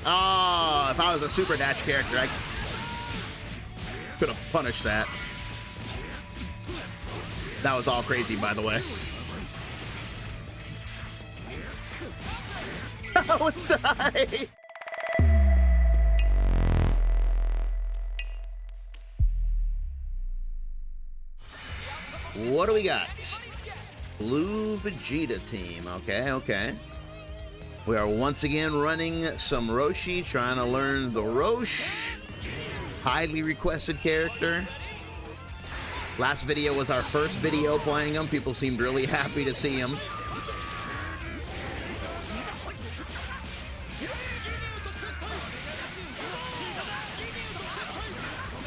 Oh, if I was a super dash character, I could have punished that. That was all crazy, by the way. Let's die! What do we got? Blue Vegeta team. Okay, okay. We are once again running some Roshi, trying to learn the Roshi. Highly requested character. Last video was our first video playing him. People seemed really happy to see him.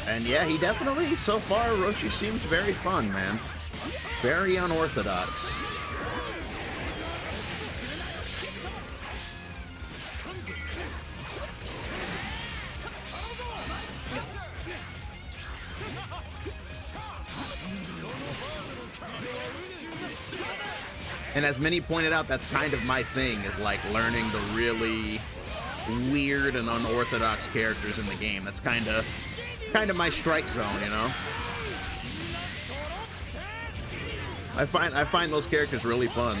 And yeah, he definitely, so far, Roshi seems very fun, man. Very unorthodox. And as many pointed out, that's kind of my thing, is like learning the really weird and unorthodox characters in the game. That's kind of my strike zone, you know? I find those characters really fun.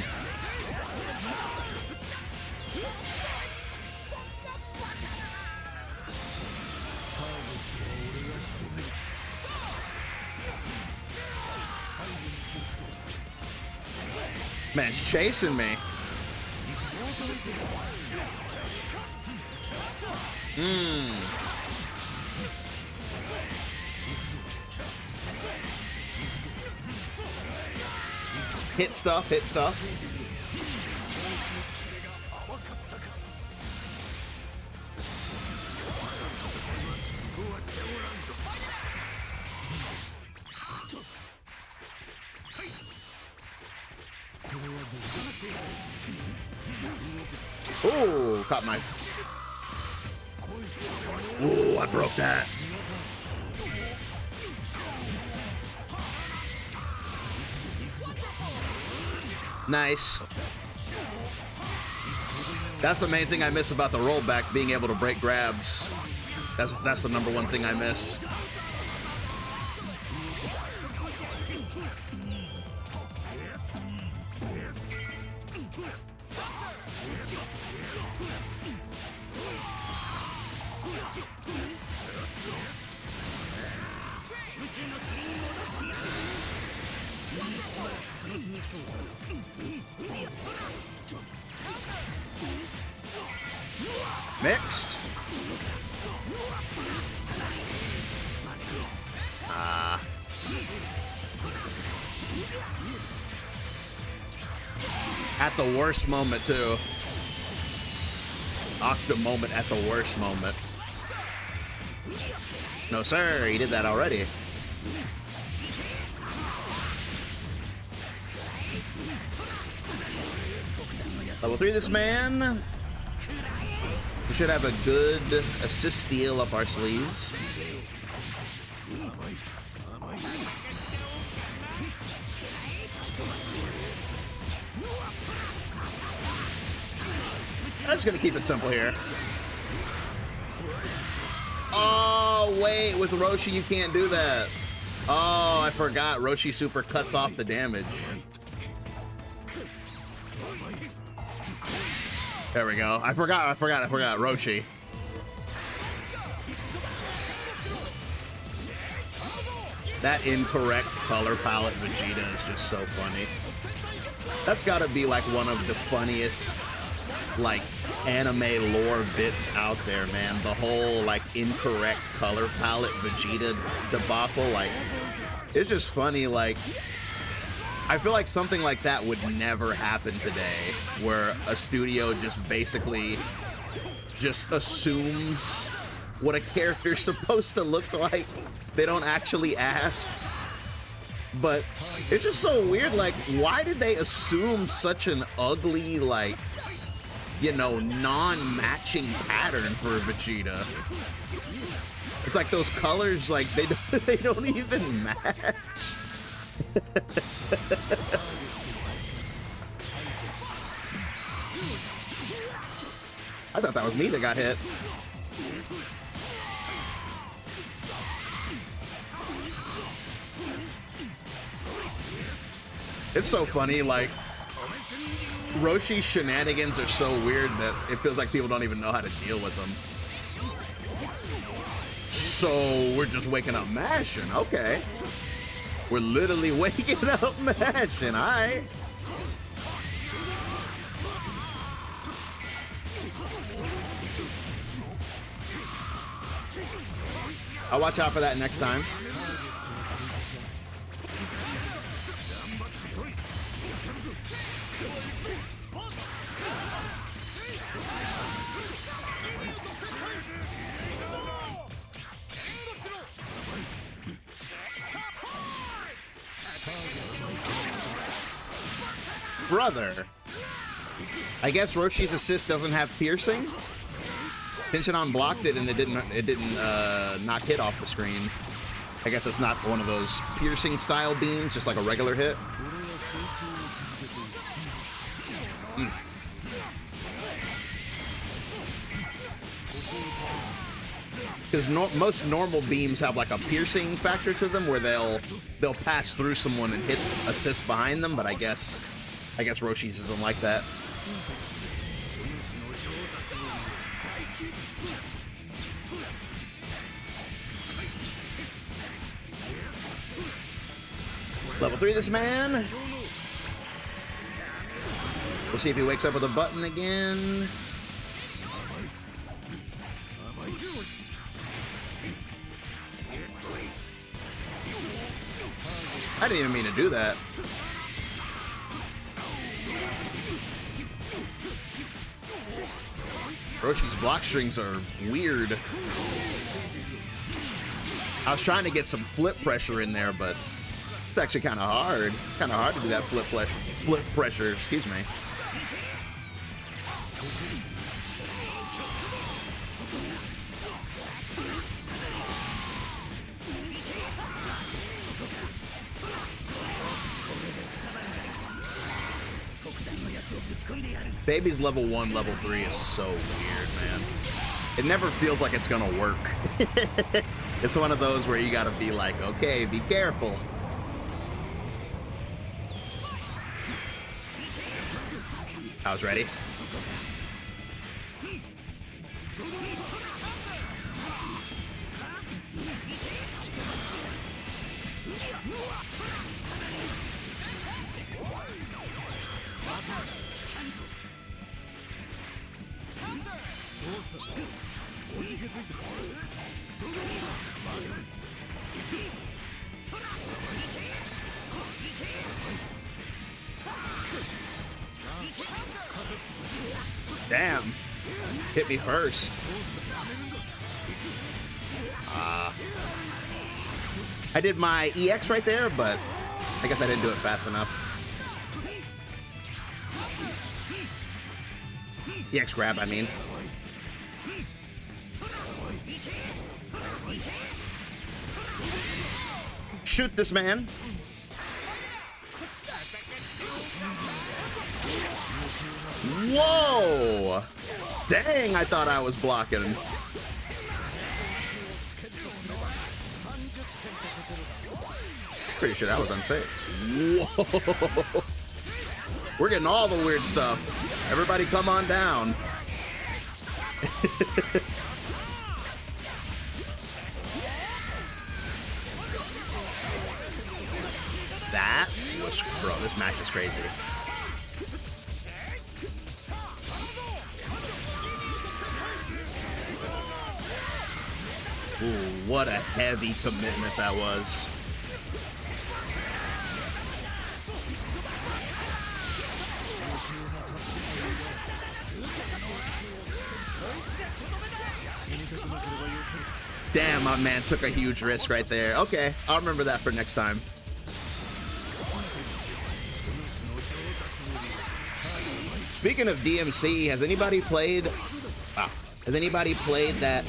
Man, it's chasing me. Hit stuff, hit stuff. Oh, caught my... Oh, I broke that. Nice. That's the main thing I miss about the rollback, being able to break grabs. That's the number one thing I miss. Mixed. At the worst moment, too. Octa moment at the worst moment. No, sir, he did that already. Level 3 this man. We should have a good assist steal up our sleeves. I'm just gonna keep it simple here. Oh, wait, with Roshi you can't do that. Oh, I forgot. Roshi super cuts off the damage. There we go. I forgot Roshi. That incorrect color palette Vegeta is just so funny. That's gotta be like one of the funniest like anime lore bits out there, man. The whole like incorrect color palette Vegeta debacle, like it's just funny. Like I feel like something like that would never happen today, where a studio just basically just assumes what a character's supposed to look like. They don't actually ask. But it's just so weird, like, why did they assume such an ugly, like, you know, non-matching pattern for Vegeta? It's like those colors, like, they don't even match. I thought that was me that got hit. It's so funny, like, Roshi's shenanigans are so weird that it feels like people don't even know how to deal with them. So, we're just waking up mashing, okay. We're literally waking up mashing, alright. I'll watch out for that next time. Brother. I guess Roshi's assist doesn't have piercing. Tenshinhan blocked it and it didn't knock hit off the screen. I guess it's not one of those piercing style beams, just like a regular hit. Because most normal beams have like a piercing factor to them, where they'll pass through someone and hit assist behind them. But I guess Roshi's isn't like that. Level 3, this man. We'll see if he wakes up with a button again. I didn't even mean to do that. Roshi's block strings are weird. I was trying to get some flip pressure in there, but it's actually kind of hard. Kind of hard to do that flip pressure. Excuse me. Baby's level 1, level 3 is so weird, man. It never feels like it's gonna work. It's one of those where you gotta be like, okay, be careful. I was ready. Damn. Hit me first. I did my EX right there, but I guess I didn't do it fast enough. EX grab, I mean. Shoot this man. Whoa! Dang, I thought I was blocking. Pretty sure that was unsafe. Whoa! We're getting all the weird stuff. Everybody come on down. That was... Bro, this match is crazy. Ooh, what a heavy commitment that was. Damn, my man took a huge risk right there. Okay, I'll remember that for next time. Speaking of DMC, has anybody played... has anybody played that,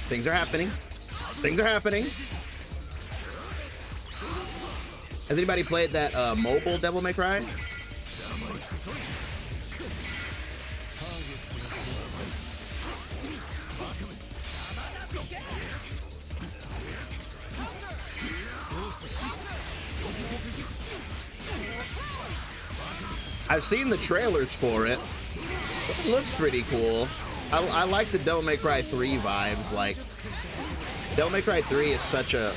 Things are happening. Things are happening. Has anybody played that, mobile Devil May Cry? I've seen the trailers for it. It looks pretty cool. I like the Devil May Cry 3 vibes. Like, Devil May Cry 3 is such a...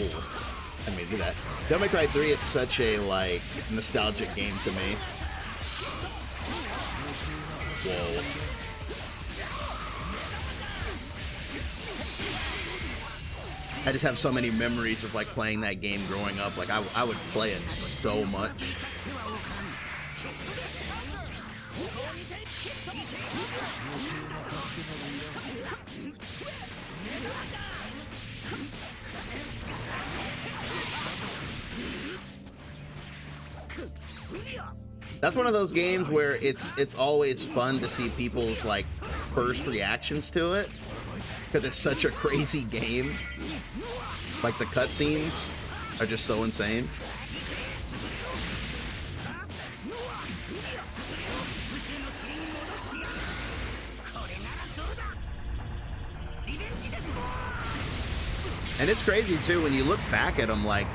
Ooh, I didn't mean to do that. Devil May Cry 3 is such a, like, nostalgic game to me. Whoa. I just have so many memories of, like, playing that game growing up. Like, I would play it so much. That's one of those games where it's always fun to see people's, like, first reactions to it, because it's such a crazy game. Like, the cutscenes are just so insane. And it's crazy too when you look back at them. Like,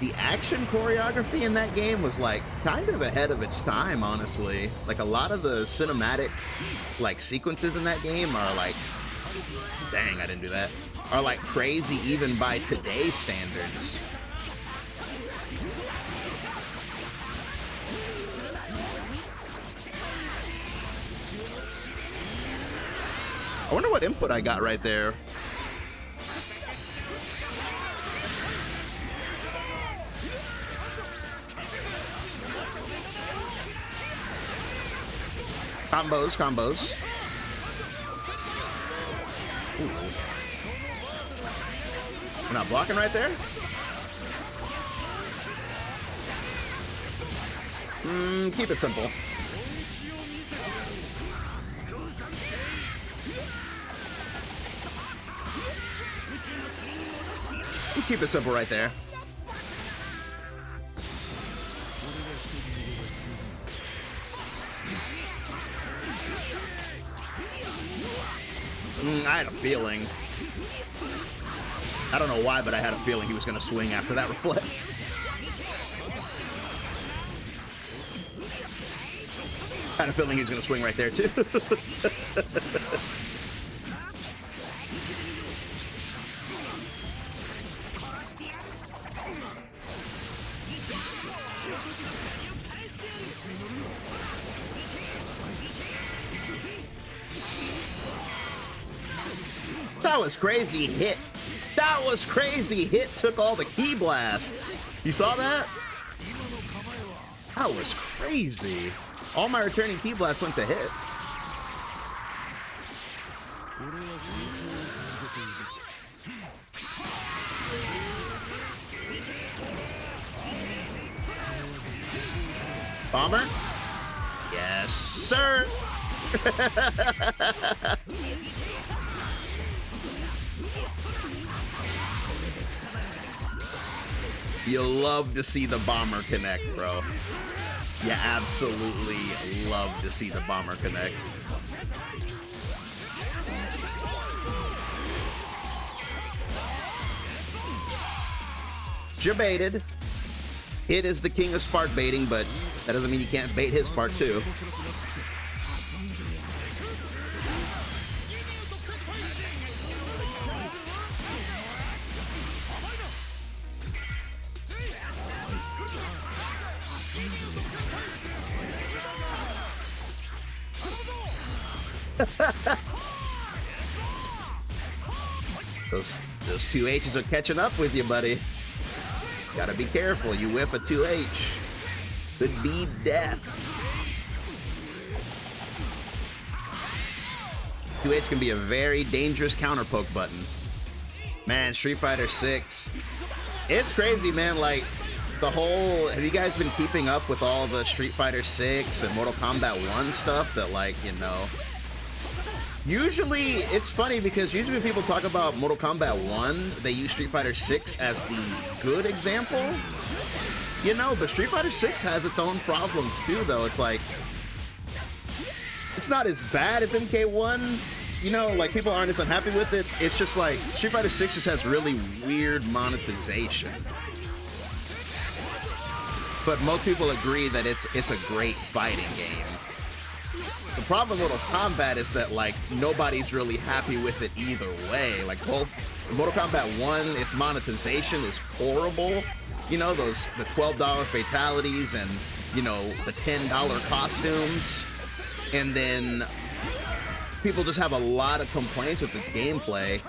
the action choreography in that game was, like, kind of ahead of its time, honestly. Like, a lot of the cinematic, like, sequences in that game are, like, dang, I didn't do that, are, like, crazy even by today's standards. I wonder what input I got right there. Combos. Ooh. We're not blocking right there? Keep it simple. Keep it simple right there. I had a feeling. I don't know why, but I had a feeling he was going to swing after that reflect. I had a feeling he was going to swing right there, too. That was crazy. Hit. That was crazy. Hit took all the key blasts. You saw that? That was crazy. All my returning key blasts went to Hit. Bomber? Yes, sir. You love to see the bomber connect, bro. You absolutely love to see the bomber connect. Jebaited. Hit is the king of spark baiting, but that doesn't mean you can't bait his spark too. Those 2H's are catching up with you, buddy. Gotta be careful. You whip a 2H. Could be death. 2H can be a very dangerous counter poke button. Man, Street Fighter 6. It's crazy, man. Like, the whole... Have you guys been keeping up with all the Street Fighter 6 and Mortal Kombat 1 stuff that, like, you know... Usually, it's funny because usually when people talk about Mortal Kombat 1, they use Street Fighter 6 as the good example. You know, but Street Fighter 6 has its own problems too, though. It's like, it's not as bad as MK1. You know, like, people aren't as unhappy with it. It's just like, Street Fighter 6 just has really weird monetization. but most people agree that it's a great fighting game. The problem with Mortal Kombat is that, like, nobody's really happy with it either way. Like, both Mortal Kombat 1, its monetization is horrible. You know, the $12 fatalities and, you know, the $10 costumes. And then people just have a lot of complaints with its gameplay.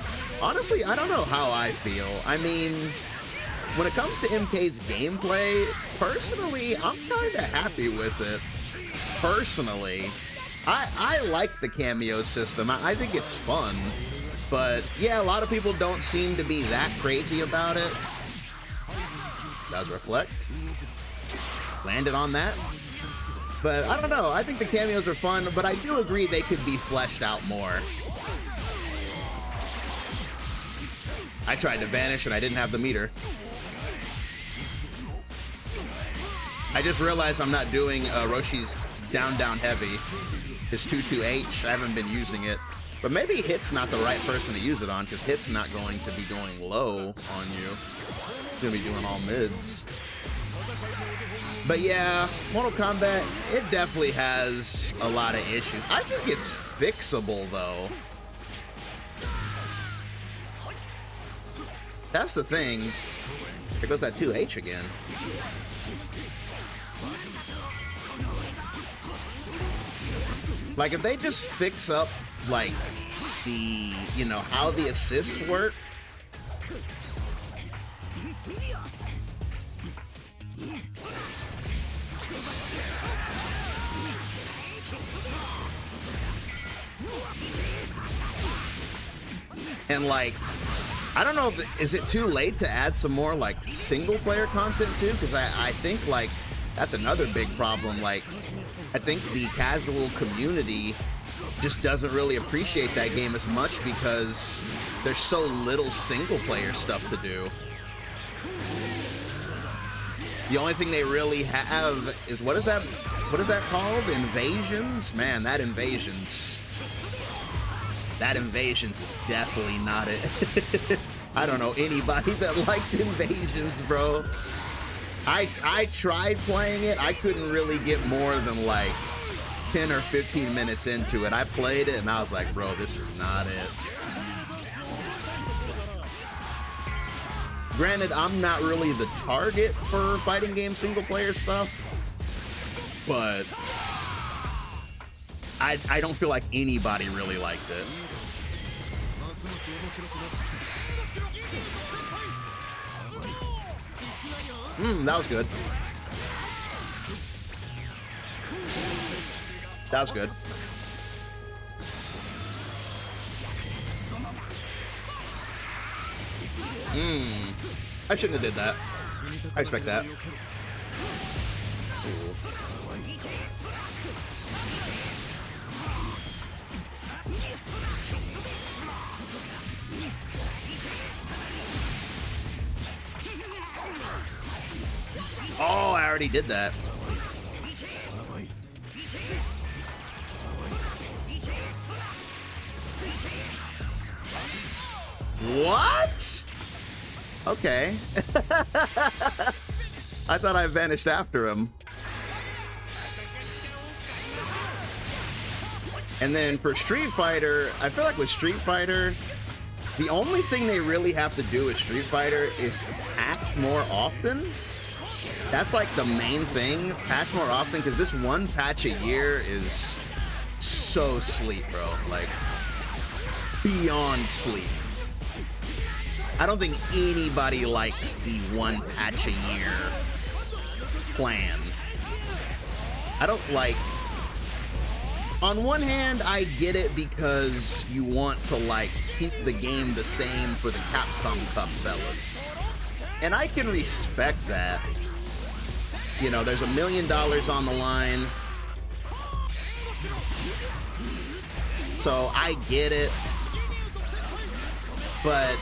Honestly, I don't know how I feel. I mean, when it comes to MK's gameplay, personally, I'm kind of happy with it. Personally. I like the cameo system. I think it's fun. But, yeah, a lot of people don't seem to be that crazy about it. Does reflect. Landed on that. But, I don't know. I think the cameos are fun, but I do agree they could be fleshed out more. I tried to vanish and I didn't have the meter. I just realized I'm not doing Roshi's down heavy. His 2-2H, I haven't been using it. But maybe Hit's not the right person to use it on, because Hit's not going to be going low on you. He's going to be doing all mids. But yeah, Mortal Kombat, it definitely has a lot of issues. I think it's fixable, though. That's the thing. There goes that 2H again. Like, if they just fix up, like, the, you know, how the assists work. And, like, I don't know if, is it too late to add some more, like, single-player content, too? Because I think, like, that's another big problem. Like, I think the casual community just doesn't really appreciate that game as much because there's so little single-player stuff to do. The only thing they really have is, what is that called? Invasions? Man, that Invasions is definitely not it. I don't know anybody that liked Invasions, bro. I tried playing it. I couldn't really get more than like 10 or 15 minutes into it. I played it and I was like, bro, this is not it. Granted, I'm not really the target for fighting game single player stuff, but I don't feel like anybody really liked it. That was good. That was good. I shouldn't have did that. I respect that. Ooh. Oh, I already did that. What? Okay. I thought I vanished after him. And then for Street Fighter, I feel like with Street Fighter, the only thing they really have to do with Street Fighter is patch more often. That's like the main thing, patch more often, because this one patch a year is so sleep, bro. Like, beyond sleep. I don't think anybody likes the one patch a year plan. I don't like... On one hand, I get it because you want to, like, keep the game the same for the Capcom Cup fellas. And I can respect that. You know, there's $1 million on the line. So I get it. But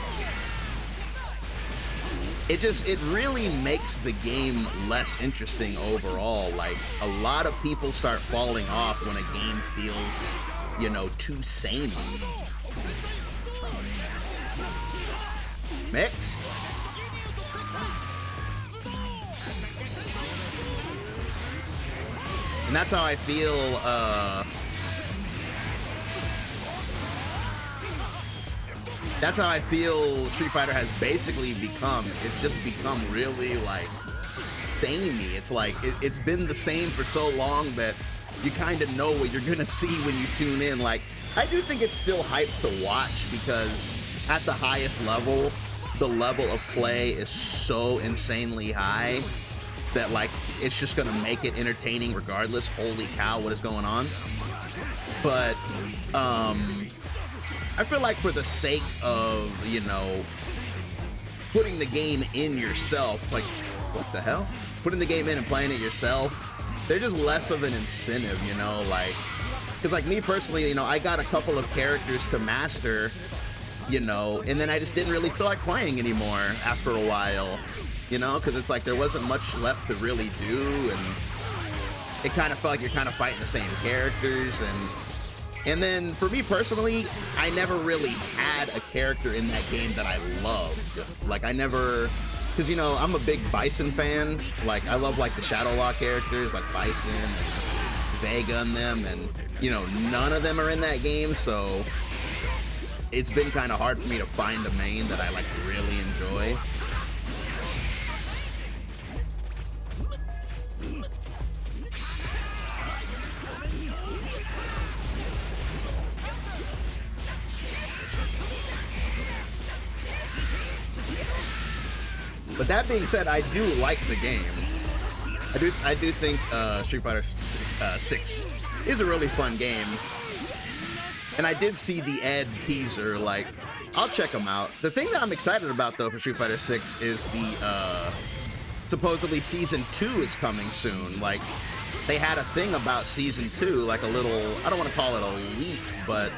it really makes the game less interesting overall. Like, a lot of people start falling off when a game feels, you know, too samey. Mix. And that's how I feel, that's how I feel Street Fighter has basically become. It's just become really, like, samey. It's like, it's been the same for so long that you kind of know what you're gonna see when you tune in. Like, I do think it's still hype to watch because at the highest level, the level of play is so insanely high that, like, it's just gonna make it entertaining regardless. Holy cow, what is going on? But I feel like for the sake of, you know, putting the game in yourself, like, what the hell? Putting the game in and playing it yourself, they're just less of an incentive, you know, like, because, like, me personally, you know, I got a couple of characters to master, you know, and then I just didn't really feel like playing anymore after a while, you know, because it's like there wasn't much left to really do, and it kind of felt like you're kind of fighting the same characters, and then for me personally, I never really had a character in that game that I loved. Like, I never, because, you know, I'm a big Bison fan. Like, I love, like, the Shadow Law characters, like Bison and Vega and them, and, you know, none of them are in that game, so it's been kind of hard for me to find a main that I, like, really enjoy. But that being said, I do like the game. I do think Street Fighter 6 is a really fun game. And I did see the Ed teaser. Like, I'll check them out. The thing that I'm excited about, though, for Street Fighter 6 is the supposedly Season 2 is coming soon. Like, they had a thing about Season 2, like a little, I don't want to call it a leak, but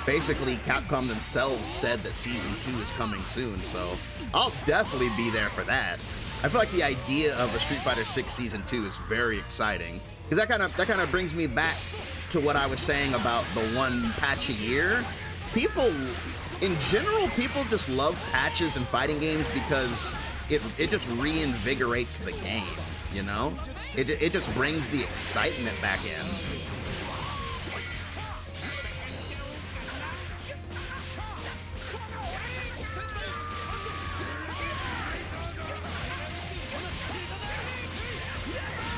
basically Capcom themselves said that Season 2 is coming soon, so I'll definitely be there for that. I feel like the idea of a Street Fighter 6 Season 2 is very exciting, because that kind of brings me back to what I was saying about the one patch a year. People, in general, people just love patches in fighting games because it just reinvigorates the game, you know? It just brings the excitement back in.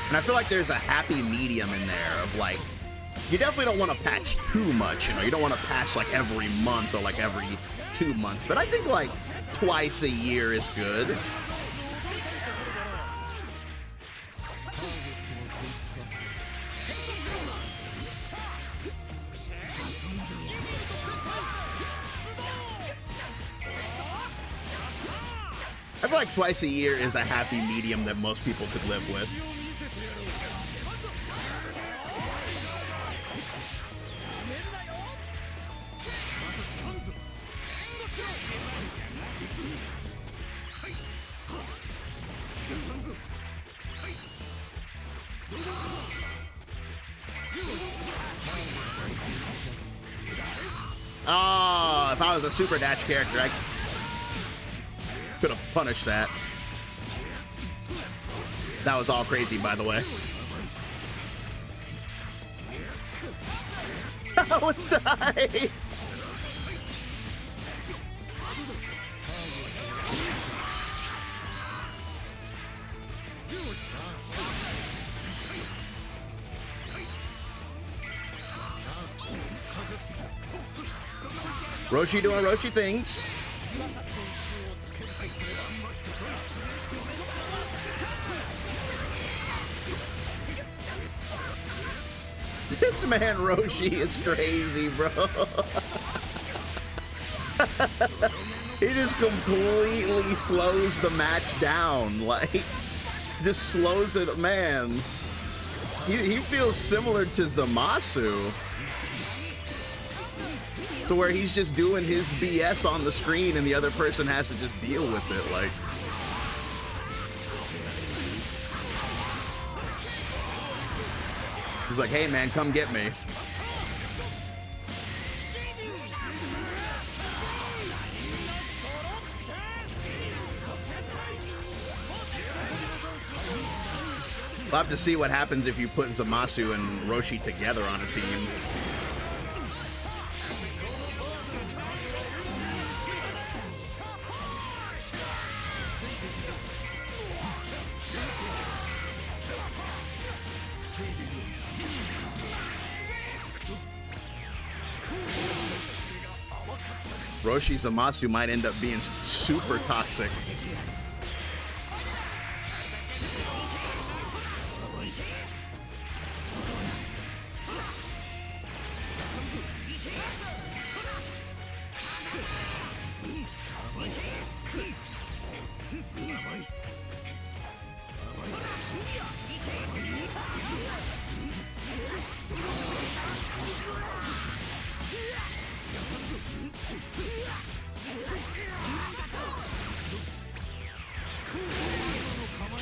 And I feel like there's a happy medium in there of, like, you definitely don't want to patch too much, you know? You don't want to patch, like, every month or, like, every 2 months. But I think, like, twice a year is good. I feel like twice a year is a happy medium that most people could live with. Oh, if I was a Super Dash character, I could have punished that. That was all crazy, by the way. Oh, it's died! Roshi doing Roshi things. This man Roshi is crazy, bro. He just completely slows the match down. Like, just slows it, man. He feels similar to Zamasu, to where he's just doing his BS on the screen and the other person has to just deal with it. Like, he's like, hey man, come get me. We'll have to see what happens if you put Zamasu and Roshi together on a team. Roshi Zamasu might end up being super toxic.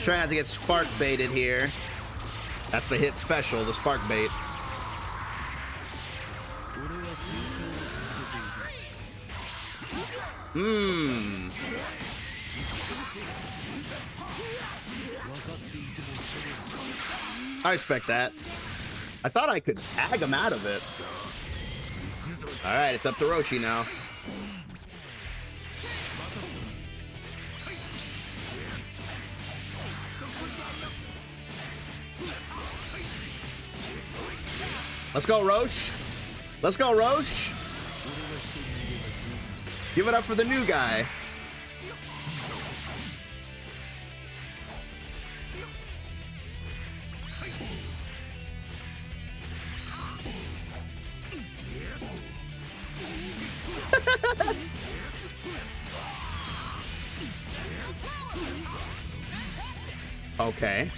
Try not to get spark baited here. That's the hit special, the spark bait. I expect that. I thought I could tag him out of it. All right, it's up to Roshi now. Let's go, Roche. Let's go, Roche. Give it up for the new guy. Okay.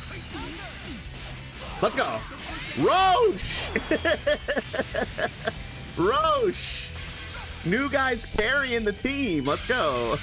Let's go. Roche! Roche! New guys carrying the team. Let's go.